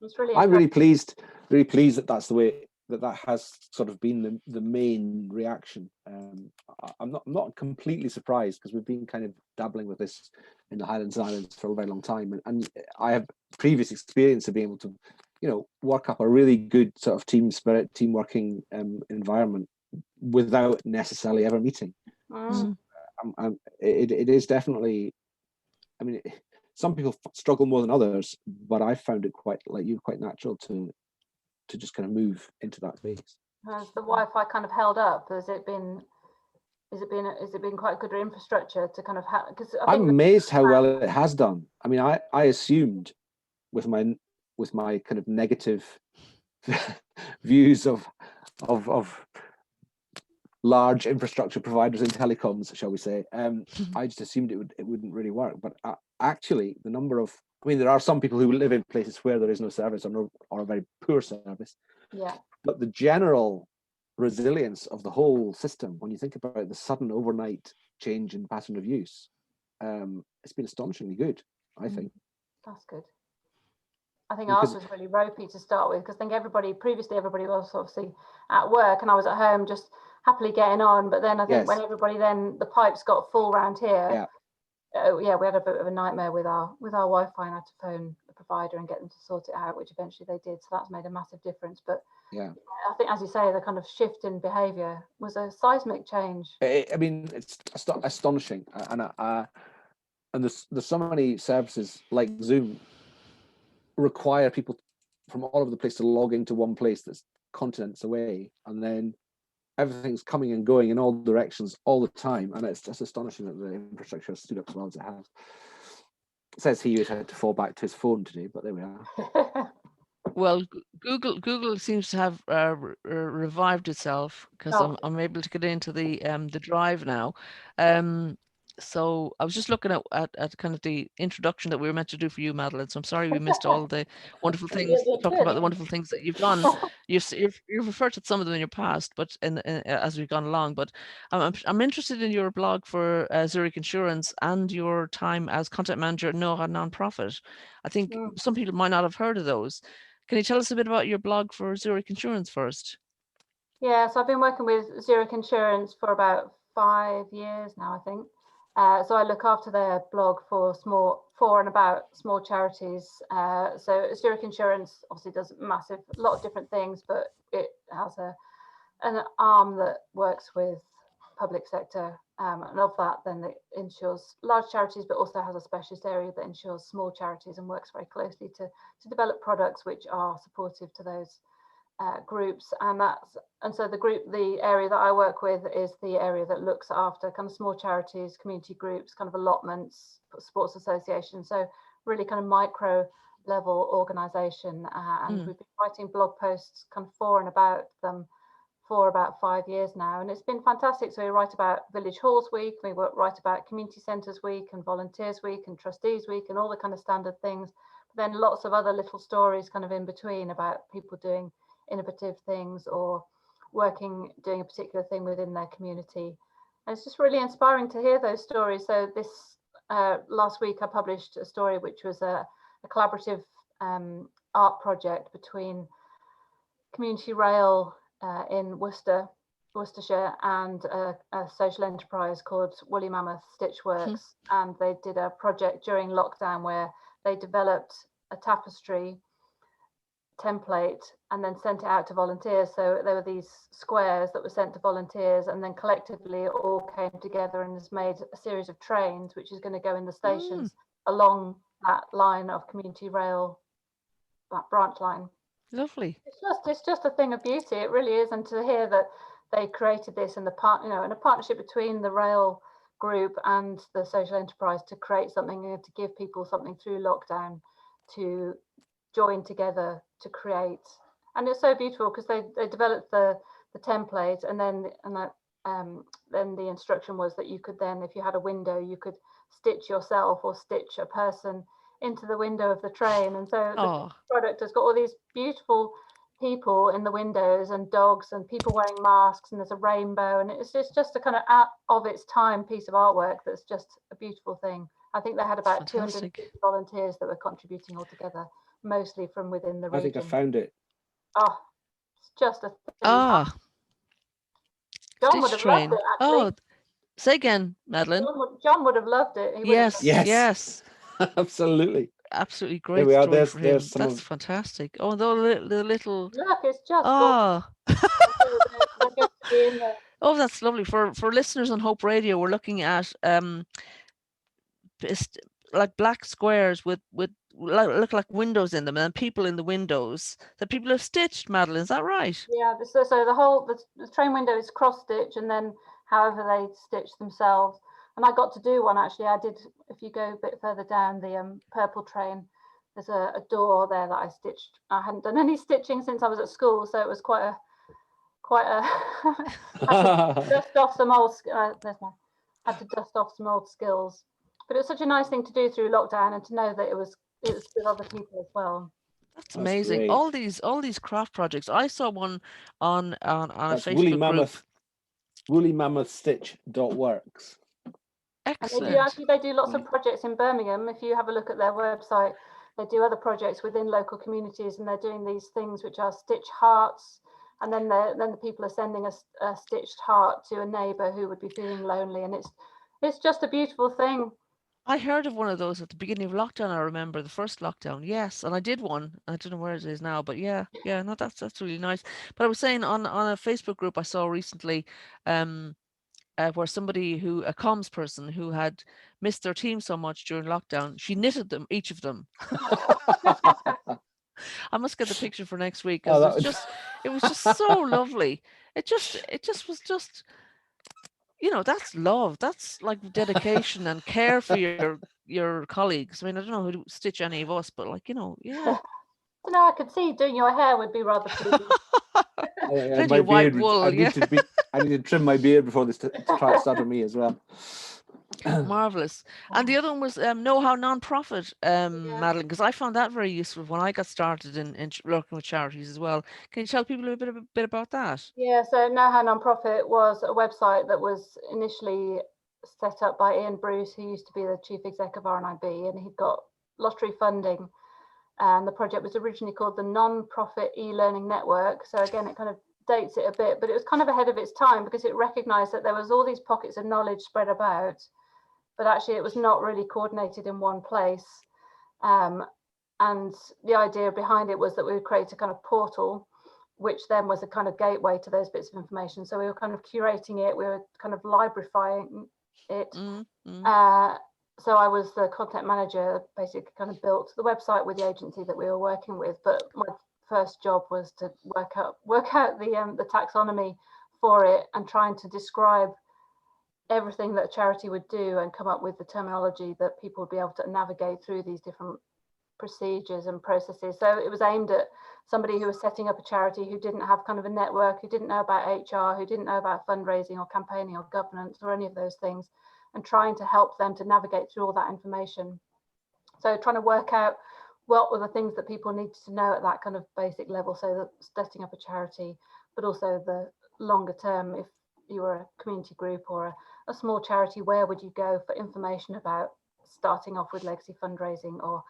It's really I'm really pleased that that's the way that has sort of been the main reaction. I'm not completely surprised because we've been kind of dabbling with this in the Highlands and Islands for a very long time, and I have previous experience of being able to, work up a really good sort of team spirit, team working environment without necessarily ever meeting. So, it is definitely. I mean, some people struggle more than others, but I found it quite natural to just kind of move into that space. Has the Wi-Fi kind of held up? Has it been quite good infrastructure to kind of have? Because I'm amazed how well it has done. I mean, I assumed with my kind of negative views of large infrastructure providers in telecoms, shall we say, I just assumed it wouldn't really work. But actually, the number of, there are some people who live in places where there is no service or a very poor service. Yeah. But the general resilience of the whole system, when you think about the sudden overnight change in pattern of use, it's been astonishingly good, I think. That's good. I think ours was really ropey to start with, because I think previously everybody was obviously at work and I was at home just happily getting on. But then I think when everybody, then the pipes got full round here. We had a bit of a nightmare with our Wi-Fi, and I had to phone the provider and get them to sort it out, which eventually they did. So that's made a massive difference. But I think, as you say, the kind of shift in behaviour was a seismic change. It's astonishing, and there's so many services like Zoom require people from all over the place to log into one place that's continents away, and then everything's coming and going in all directions all the time, and it's just astonishing that the infrastructure has stood up as well as it has. It says he had to fall back to his phone today, but there we are. Well, Google seems to have revived itself, because I'm able to get into the Drive now. So I was just looking at kind of the introduction that we were meant to do for you, Madeleine. So I'm sorry we missed all the wonderful things, talking about the wonderful things that you've done. You've referred to some of them in your past, but as we've gone along. But I'm interested in your blog for Zurich Insurance and your time as content manager at Nora Nonprofit. I think some people might not have heard of those. Can you tell us a bit about your blog for Zurich Insurance first? Yeah, so I've been working with Zurich Insurance for about 5 years now, I think. So I look after their blog for and about small charities. So Zurich Insurance obviously does a lot of different things, but it has an arm that works with public sector, and of that then it insures large charities, but also has a specialist area that insures small charities and works very closely to develop products which are supportive to those groups. And so the area that I work with is the area that looks after kind of small charities, community groups, kind of allotments, sports associations, so really kind of micro level organization. And we've been writing blog posts kind of for and about them for about 5 years now, and it's been fantastic. So we write about Village Halls Week, we write about Community Centres Week and Volunteers Week and Trustees Week and all the kind of standard things, but then lots of other little stories kind of in between about people doing innovative things or doing a particular thing within their community. And it's just really inspiring to hear those stories. So this last week I published a story which was a collaborative art project between Community Rail in Worcestershire and a social enterprise called Woolly Mammoth Stitch Works. And they did a project during lockdown where they developed a tapestry template and then sent it out to volunteers. So there were these squares that were sent to volunteers, and then collectively it all came together and has made a series of trains which is going to go in the stations along that line of Community Rail, that branch line. Lovely. It's just a thing of beauty. It really is. And to hear that they created this in in a partnership between the rail group and the social enterprise to create something, to give people something through lockdown to join together to create. And it's so beautiful because they developed the template, and then the instruction was that you could then, if you had a window, you could stitch yourself or stitch a person into the window of the train. And so the product has got all these beautiful people in the windows and dogs and people wearing masks, and there's a rainbow, and it's just a kind of out of its time piece of artwork that's just a beautiful thing. I think they had about 250 volunteers that were contributing altogether, mostly from within the region. I think I found it. Oh, it's just a thing. John would have loved it, actually. Say again, Madeleine. John would have loved it. Yes. Absolutely. Absolutely great we are. story for him. That's fantastic. Oh, the little. Look, it's just. Oh, that's lovely. For listeners on Hope Radio, we're looking at like black squares with look like windows in them, and then people in the windows that people have stitched. Madeleine, is that right? Yeah. So the train window is cross stitch, and then however they stitch themselves. And I got to do one actually. I did. If you go a bit further down the purple train, there's a door there that I stitched. I hadn't done any stitching since I was at school, so it was quite a. I had to dust off some old. Had to dust off some old skills, but it was such a nice thing to do through lockdown, and to know that it was with other people as well. That's amazing. Great. All these craft projects. I saw one on a Facebook group. WoollyMammothStitch.works. Excellent. They do lots of projects in Birmingham. If you have a look at their website, they do other projects within local communities, and they're doing these things which are stitch hearts. And then the people are sending a stitched heart to a neighbour who would be feeling lonely, and it's just a beautiful thing. I heard of one of those at the beginning of lockdown. I remember the first lockdown, yes, and I did one. I don't know where it is now, but yeah, no, that's really nice. But I was saying on a Facebook group I saw recently, where somebody a comms person who had missed their team so much during lockdown, she knitted them, each of them. I must get the picture for next week, because it was just so lovely. It just was just, that's love. That's like dedication and care for your colleagues. I mean, I don't know who to stitch any of us, but yeah. I could see doing your hair would be rather pleasing. Plenty of white wool. I need to trim my beard before this starts on me as well. Marvelous. And the other one was Know How Nonprofit, Madeleine, because I found that very useful when I got started in working with charities as well. Can you tell people a bit about that? Yeah, so Know How Nonprofit was a website that was initially set up by Ian Bruce, who used to be the chief exec of RNIB, and he'd got lottery funding. And the project was originally called the Non-Profit E-Learning Network. So again, it kind of dates it a bit, but it was kind of ahead of its time because it recognized that there was all these pockets of knowledge spread about, but actually it was not really coordinated in one place. And the idea behind it was that we would create a kind of portal, which then was a kind of gateway to those bits of information. So we were kind of curating it, we were kind of librifying it. So I was the content manager, basically kind of built the website with the agency that we were working with. But my first job was to work out the taxonomy for it and trying to describe everything that a charity would do and come up with the terminology that people would be able to navigate through these different procedures and processes. So it was aimed at somebody who was setting up a charity who didn't have kind of a network, who didn't know about HR, who didn't know about fundraising or campaigning or governance or any of those things, and trying to help them to navigate through all that information. So trying to work out what were the things that people needed to know at that kind of basic level, so that setting up a charity, but also the longer term, if you were a community group or a small charity, where would you go for information about starting off with legacy fundraising or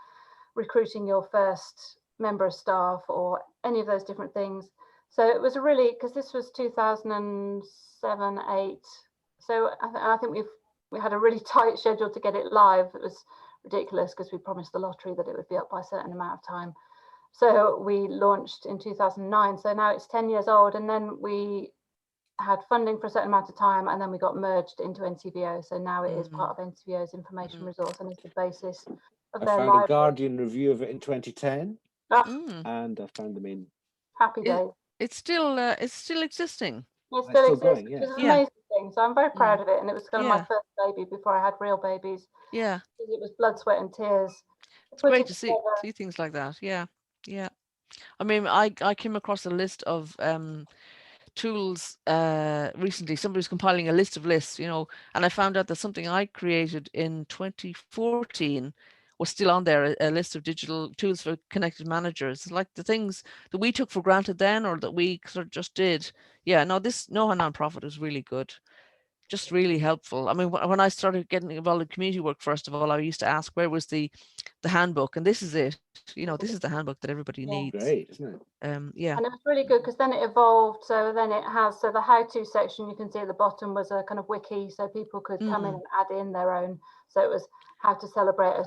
recruiting your first member of staff or any of those different things. So it was a really, because this was 2007, 8. So I think we had a really tight schedule to get it live. It was ridiculous because we promised the lottery that it would be up by a certain amount of time. So we launched in 2009. So now it's 10 years old. And then we had funding for a certain amount of time, and then we got merged into NCVO. So now it is part of NCVO's information resource and is the basis of I their found library. a Guardian review of it in 2010, Oh, and I found the main. happy days. It's still existing. It It's still still exists, going, which yeah. is an Yeah. amazing thing. So I'm very proud of it. And it was kind of my Yeah. first baby before I had real babies. Yeah. It was blood, sweat, and tears. It's great to see things like that. Yeah. Yeah. I mean, I came across a list of tools recently. Somebody was compiling a list of lists, and I found out that something I created in 2014 was still on there, a list of digital tools for connected managers, like the things that we took for granted then, or that we sort of just did. Yeah, no, this Noha nonprofit is really good, just really helpful. I mean, when I started getting involved in community work, first of all, I used to ask where was the handbook, and this is it. This is the handbook that everybody needs. Great, isn't it? Yeah. And it was really good because then it evolved. So then it has, so the how-to section you can see at the bottom was a kind of wiki, so people could come in and add in their own. So it was how to celebrate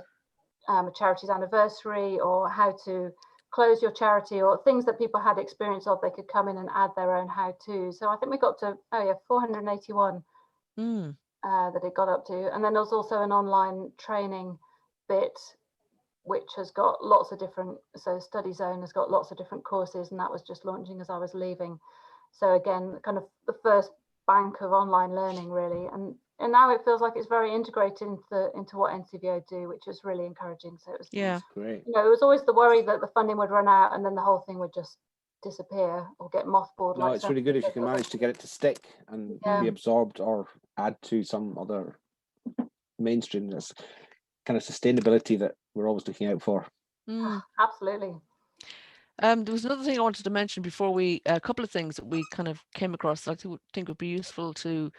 a charity's anniversary, or how to close your charity, or things that people had experience of. They could come in and add their own how-to. So I think we got to 481 that it got up to. And then there's also an online training bit, which has got lots of different, so Study Zone has got lots of different courses, and that was just launching as I was leaving. So again, kind of the first bank of online learning, really. And now it feels like it's very integrated into what NCVO do, which is really encouraging. So it was, great. It was always the worry that the funding would run out and then the whole thing would just disappear or get mothballed. No, it's really good if you can manage to get it to stick and be absorbed or add to some other mainstream. That's kind of sustainability that we're always looking out for. Absolutely. There was another thing I wanted to mention before a couple of things that we kind of came across that I think would be useful to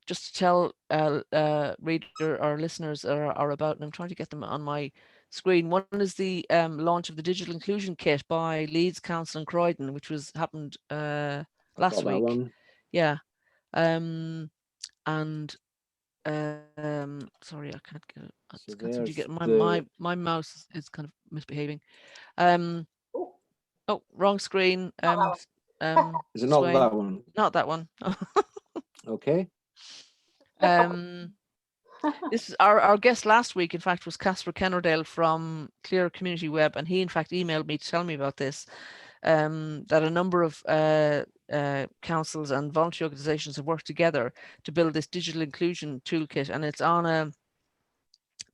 just tell reader or listeners are about, and I'm trying to get them on my screen. One is the launch of the Digital Inclusion Kit by Leeds Council and Croydon, which happened last week. One. Yeah. And sorry, I can't get it. So I can't seem to get my mouse is kind of misbehaving. Oh, wrong screen. Is it not Sweyn. that one? Not that one. Okay. This is our guest last week, in fact, was Casper Kennerdale from Clear Community Web, and he in fact emailed me to tell me about this. That a number of councils and voluntary organizations have worked together to build this digital inclusion toolkit, and it's on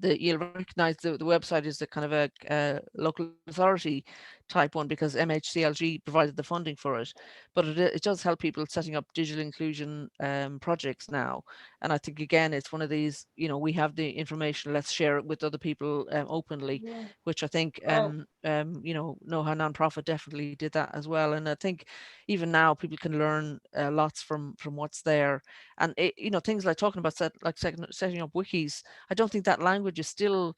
you'll recognize the website is a kind of a local authority type one, because MHCLG provided the funding for it, but it does help people setting up digital inclusion projects now. And I think, again, it's one of these, we have the information, let's share it with other people openly, which I think, Noha Nonprofit definitely did that as well. And I think even now people can learn lots from what's there. And, things like talking about setting up wikis, I don't think that language is still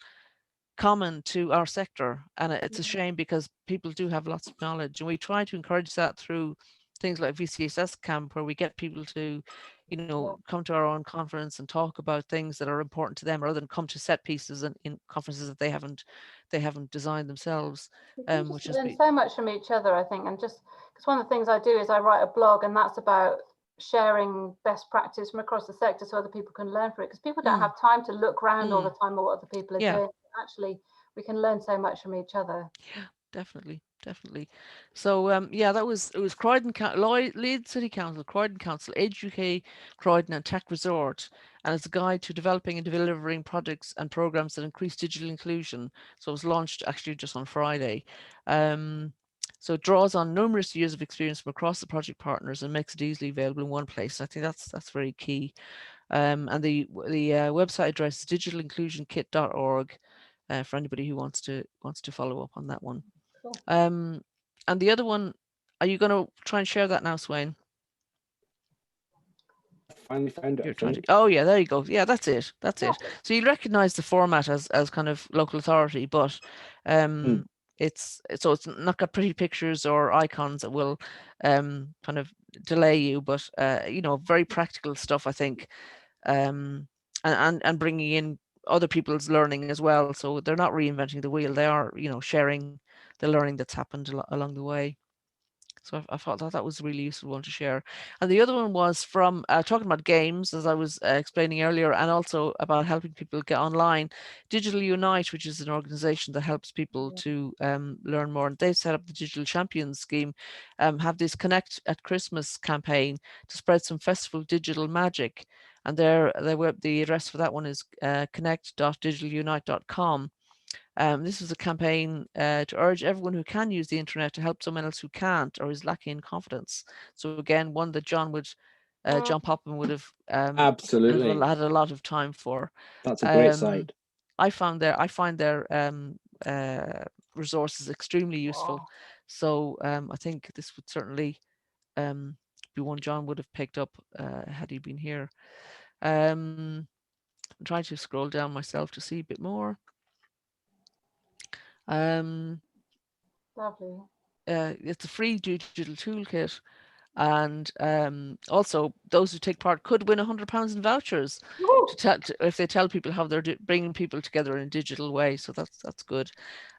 common to our sector, and it's a shame because people do have lots of knowledge, and we try to encourage that through things like VCSS Camp, where we get people to come to our own conference and talk about things that are important to them, rather than come to set pieces in conferences that they haven't designed themselves. Which is so much from each other, I think. And just because one of the things I do is I write a blog, and that's about sharing best practice from across the sector so other people can learn from it, because people don't have time to look around all the time at what other people are doing. Actually, we can learn so much from each other. Yeah, definitely. So it was Croydon, Leeds City Council, Croydon Council, Age UK, Croydon and Tech Resort, and it's a guide to developing and delivering projects and programs that increase digital inclusion. So it was launched actually just on Friday. So it draws on numerous years of experience from across the project partners and makes it easily available in one place. I think that's very key. And the website address is digitalinclusionkit.org for anybody who wants to follow up on that one. Cool. And the other one, are you going to try and share that now, Sweyn? finally found it. You're I trying to. think. Oh yeah, there you go. Yeah, that's it. That's it. Lovely. So you recognise the format as kind of local authority, but it's not got pretty pictures or icons that will kind of delay you, but very practical stuff, I think, and bringing in other people's learning as well. So they're not reinventing the wheel; they are sharing the learning that's happened along the way. So I thought that was a really useful one to share. And the other one was from talking about games, as I was explaining earlier, and also about helping people get online. Digital Unite, which is an organization that helps people to learn more. And they've set up the Digital Champions scheme, have this Connect at Christmas campaign to spread some festival digital magic. And the address for that one is connect.digitalunite.com. This was a campaign to urge everyone who can use the internet to help someone else who can't or is lacking in confidence. So again, one that John Popham would have Absolutely. had a lot of time for. That's a great site. I find their resources extremely useful. So I think this would certainly be one John would have picked up had he been here. I'm trying to scroll down myself to see a bit more. Lovely. It's a free digital toolkit, and also those who take part could win £100 in vouchers if they tell people how they're bringing people together in a digital way. So that's good.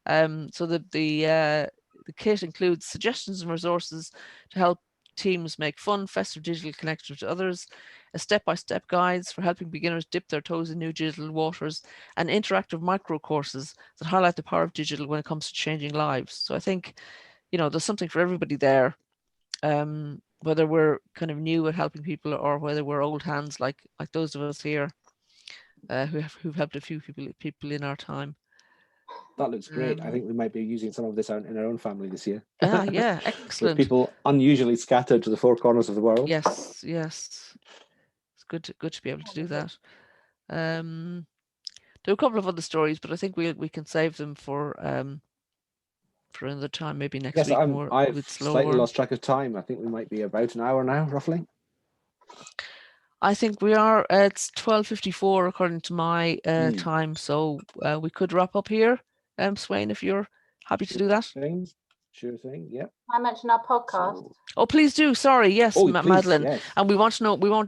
So the kit includes suggestions and resources to help teams make fun, festive digital connections to others, a step-by-step guides for helping beginners dip their toes in new digital waters, and interactive micro courses that highlight the power of digital when it comes to changing lives. So I think, there's something for everybody there, whether we're kind of new at helping people or whether we're old hands like those of us here who've helped a few people in our time. That looks great. I think we might be using some of this out in our own family this year. Yeah, excellent. With people unusually scattered to the four corners of the world. Yes. It's good to be able to do that. There are a couple of other stories, but I think we can save them for another time, maybe next week. I've slightly lost track of time. I think we might be about an hour now, roughly. I think we are. It's 12:54 according to my time, so we could wrap up here. Sweyn, if you're happy to do that. Sure thing. Yeah. I mentioned our podcast. Oh, please do. Sorry. Yes, please, Madeleine. Yes. And we want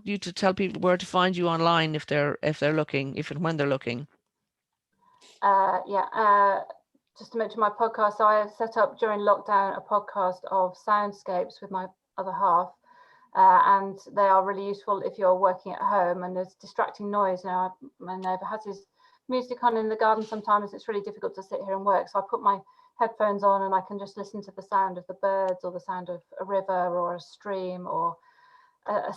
you to tell people where to find you online if they're looking, if and when they're looking. Just to mention my podcast, so I set up during lockdown a podcast of soundscapes with my other half, and they are really useful if you're working at home and there's distracting noise. Now, my neighbour has his music on in the garden sometimes. It's really difficult to sit here and work, so I put my headphones on and I can just listen to the sound of the birds or the sound of a river or a stream or a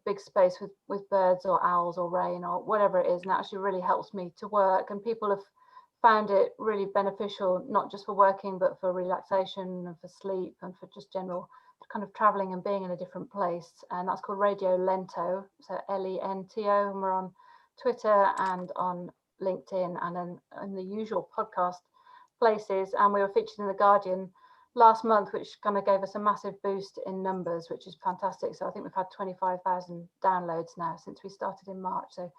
big space with birds or owls or rain or whatever it is, and that actually really helps me to work. And people have found it really beneficial, not just for working, but for relaxation and for sleep and for just general kind of traveling and being in a different place. And that's called Radio Lento, so Lento, and we're on Twitter and on LinkedIn and then in the usual podcast places. And we were featured in The Guardian last month, which kind of gave us a massive boost in numbers, which is fantastic. So I think we've had 25,000 downloads now since we started in March. So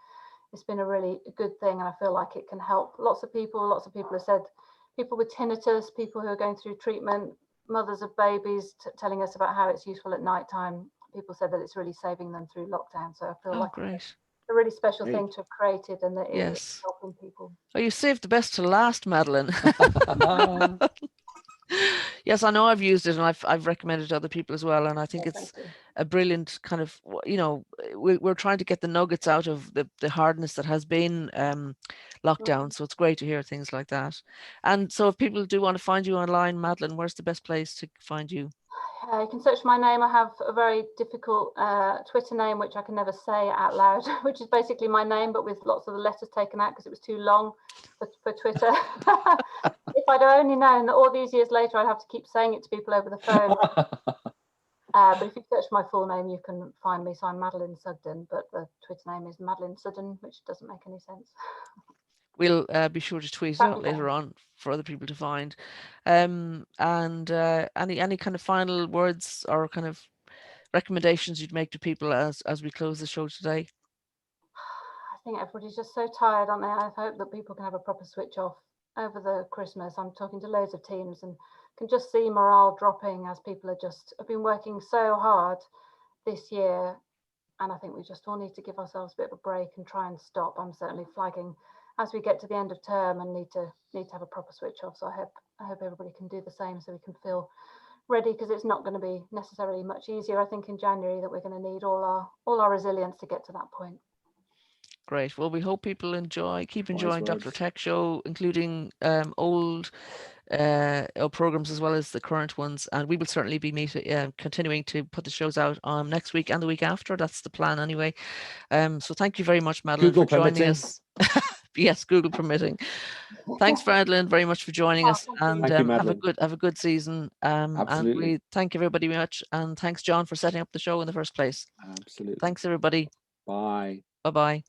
it's been a really good thing, and I feel like it can help lots of people. Lots of people have said, people with tinnitus, people who are going through treatment, mothers of babies telling us about how it's useful at night time. People said that it's really saving them through lockdown. So I feel like great. A really special thing to have created, and that yes. It's helping people. Oh, you saved the best to last, Madeleine. Yes, I know I've used it and I've recommended it to other people as well, and I think it's a brilliant kind of, we're trying to get the nuggets out of the hardness that has been lockdown, so it's great to hear things like that. And so if people do want to find you online, Madeleine, where's the best place to find you? You can search my name. I have a very difficult Twitter name, which I can never say out loud, which is basically my name, but with lots of the letters taken out because it was too long for Twitter. If I'd only known that all these years later, I'd have to keep saying it to people over the phone. But if you search my full name, you can find me. So I'm Madeleine Sugden, but the Twitter name is Madeleine Sugden, which doesn't make any sense. We'll be sure to tweet it out later on for other people to find. And any kind of final words or kind of recommendations you'd make to people as we close the show today? I think everybody's just so tired, aren't they? I hope that people can have a proper switch off over the Christmas. I'm talking to loads of teams and can just see morale dropping as people have been working so hard this year. And I think we just all need to give ourselves a bit of a break and try and stop. I'm certainly flagging as we get to the end of term and need to have a proper switch off. So I hope everybody can do the same so we can feel ready, because it's not going to be necessarily much easier. I think in January that we're going to need all our resilience to get to that point. Great. Well, we hope people keep enjoying words. Dr. Tech Show, including old programs as well as the current ones. And we will certainly be continuing to put the shows out next week and the week after. That's the plan anyway. So thank you very much, Madeleine, Google for joining permitting. us. Yes, Google permitting. Thanks, Madeleine, very much for joining us, and Thank you, have a good season. And Absolutely. we thank everybody very much, and thanks, John, for setting up the show in the first place. Absolutely. Thanks, everybody. Bye. Bye-bye.